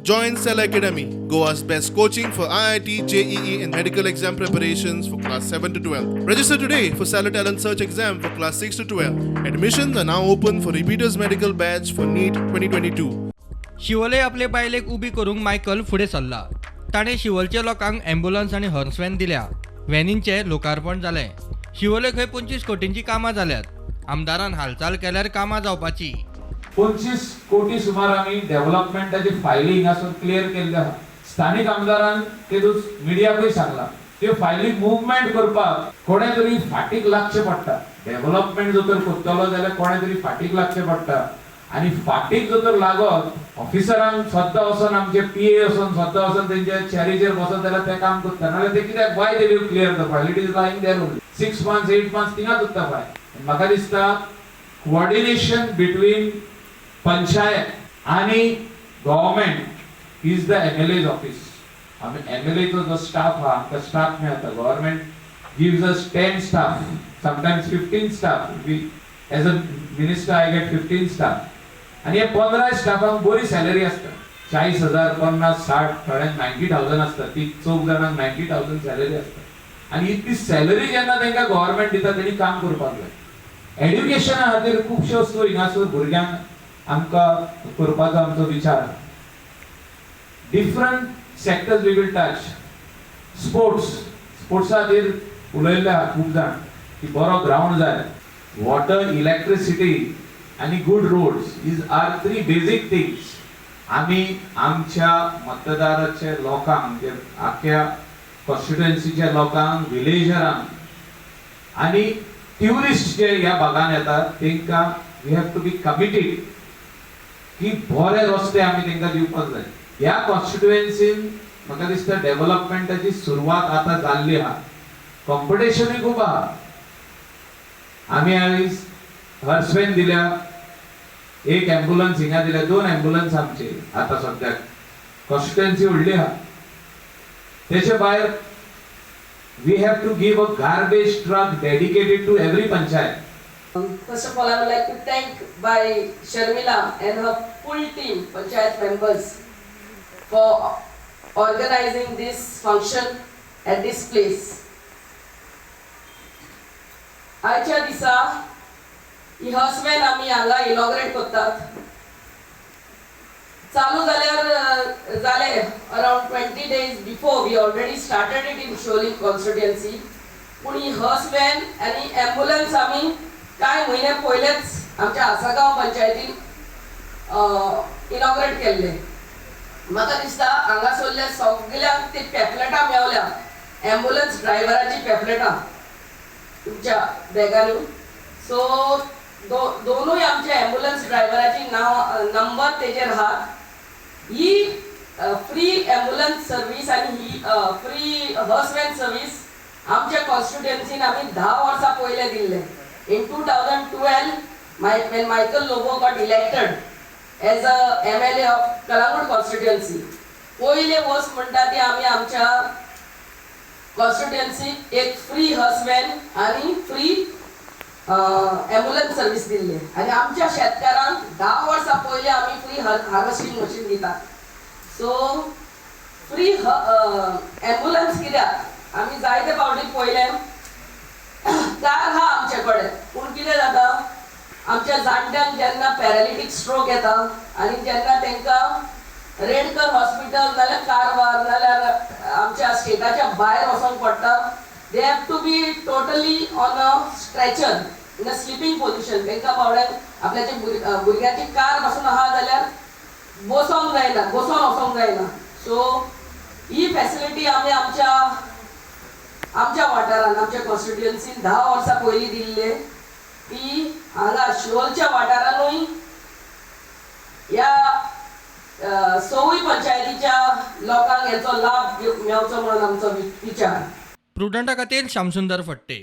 Join Cell Academy, Goa's best coaching for IIT, JEE and medical exam preparations for class 7 to 12. Register today for Cell Talent Search exam for class 6 to 12. Admissions are now open for repeaters medical batch for NEET 2022. Siolim आपले बायलेक उबी करूंक Michael फुडें सरला. ताणें शिवोलच्या लोकांक ambulance आनी horse van दिल्या. वॅनींचें लोकार्पण जालें. शिवोले खंय 25 कोटींची कामां जाल्यात. आमदारान हालचाल केल्यार कामां जावपाची. 25 कोटी सुमार आम्ही डेव्हलपमेंटाची फायलिंग आसून क्लियर केल्ले आहा. स्थानिक आमदारान तेदूच मिडियाकूय सांगला ते फायलिंग मुवमेंट करपाक कोणे तरी फाटीक लागचे पडटा. डेव्हलपमेंट जर करतलो जाल्यार कोणे तरी फाटीक लागचे पडटा आणि फाटीक जर लागत ऑफिसरांक स्वतः वचून आमचे पीए वचून स्वतः वचून तेंच्या चॅरीचेर बसत जाल्यार ते काम करता. नाल्यार ते कित्याक वाय दे लीव क्लियर करपाक it is lying there only 6 months 8 months थिंगाच उत्ता फाय. म्हाका दिसता कोऑर्डिनेशन बिटवीन पंचायत आणि government is the MLAs office. आम्ही एमएलए तो जो स्टाफ हा आमकां स्टाफ मेळटा. Government gives us 10 staff sometimes 15 staff. As a minister I get 15 staff आणि हे 15 स्टाफांक बरी सॅलरी असता. 40,000 50 60 थोड्यांक 90,000 असता. ती चौग जाणांक 90,000 सॅलरी असता आणि इतकी सॅलरी जेन्ना तांकां गव्हर्नमेंट दिता तेणी काम करपाक जाय. एड्युकेशना खातीर खुबश्यो वस्तू हिंगासर भुरग्यांक आमकां करपाचो आमचो विचार. Different sectors we will touch. स्पोर्ट्सा खातीर उलयल्ले आहा खूब जाण की बरो ग्राउंड जाय. वॉटर इलेक्ट्रिसिटी आणि good roads is are 3 basic things. आमी आमच्या मतदाराच्या लोकांक आख्या कॉन्स्टिट्युएन्सीच्या लोकांक विलेजरांक आणि ट्युरिस्ट जे ह्या भागान येतात तांकां we have to be committed की बरे रस्ते आमी तांकां दिवपाक जाय. ह्या कॉन्स्टिट्युएन्सीन म्हाका दिसता डेव्हलपमेंटाची सुरवात आता जाल्ली आहा. कॉम्पिटिशनूय खूब आहा. आमी आयज हर्सवेन दिल्या. एक ॲम्ब्युलन्स हिंगा दिल्या. 2 ॲम्ब्युलन्स आमचे आता सद्याक. कॉन्स्टिट्युएन्सी व्हडली आहा. तेचे भायर we have to give a garbage truck dedicated to every panchayat. First of all, I would like to thank by Sharmila and her full team, panchayat members, for organizing this function at this place. आजच्या दिसा ही हॉर्सवॅन आमी हांगा inaugurate करतात. चालू जाल्यार जाले around 20 days before we already started it in Sholing constituency. पूण ही हॉर्सवॅन आणि ॲम्ब्युलन्स आमी काय महिने पयलेच आमच्या आसागांव पंचायतीन इनॉग्रेट केल्ले. म्हाका दिसता हांगासरल्या सगळ्यांक ते पॅम्पलेटां मेवल्या. ॲम्ब्युलन्स ड्रायव्हराची पॅम्पलेटां तुमच्या बॅगांनी. सो दोनूय आमच्या ॲम्ब्युलन्स ड्रायव्हराची नंबर तेजेर आहात. ही फ्री ॲम्ब्युलन्स सर्वीस आणि ही फ्री हॉर्सवॅन सर्वीस आमच्या कॉन्स्टिट्युएन्सीन आमी 10 वर्सां पयले दिल्ले. In 2012, when Michael Lobo got elected as a MLA of Kalangud constituency, पहिले वस्त म्हणटा ती आमी आमच्या कॉन्स्टिट्युएन्सी एक फ्री हॉर्सवॅन आणि फ्री ॲम्ब्युलन्स सर्वीस दिल्ले. आणि आमच्या शेतकारांक 10 वर्सां पयले आमी फ्री हार्वेस्टिंग मशीन दितात. सो फ्री ॲम्ब्युलन्स कित्याक आमी जायते फावटी पयले कार हा आमचे कडेन. पूण कितें जाता आमच्या जाणट्यांक जेन्ना पॅरालिटीक स्ट्रोक येता आणि जेन्ना तांकां रेडकर हॉस्पिटल नाल्यार कारवार नाल्यार आमच्या स्टेटाच्या भायर वचोंक पडटा. They have to be totally on a stretcher in a sleeping position. तांकां बावड्यांक आपल्याच्या भुरग्याची कार पासून आहा जाल्यार बसोंक जायना, बसोन वचोंक जायना. सो ही फॅसिलिटी आमी आमच्या वाठारान आमच्या कॉन्स्टिट्युएन्सीन 10 वर्सां पयलीं दिल्ले. ती हांगा शिवोलच्या वाठारानूय ह्या 6 पंचायतीच्या लोकांक हेचो लाभ मेळचो म्हणून आमचो विचार. प्रुडंटा खातीर श्यामसुंदर फडते.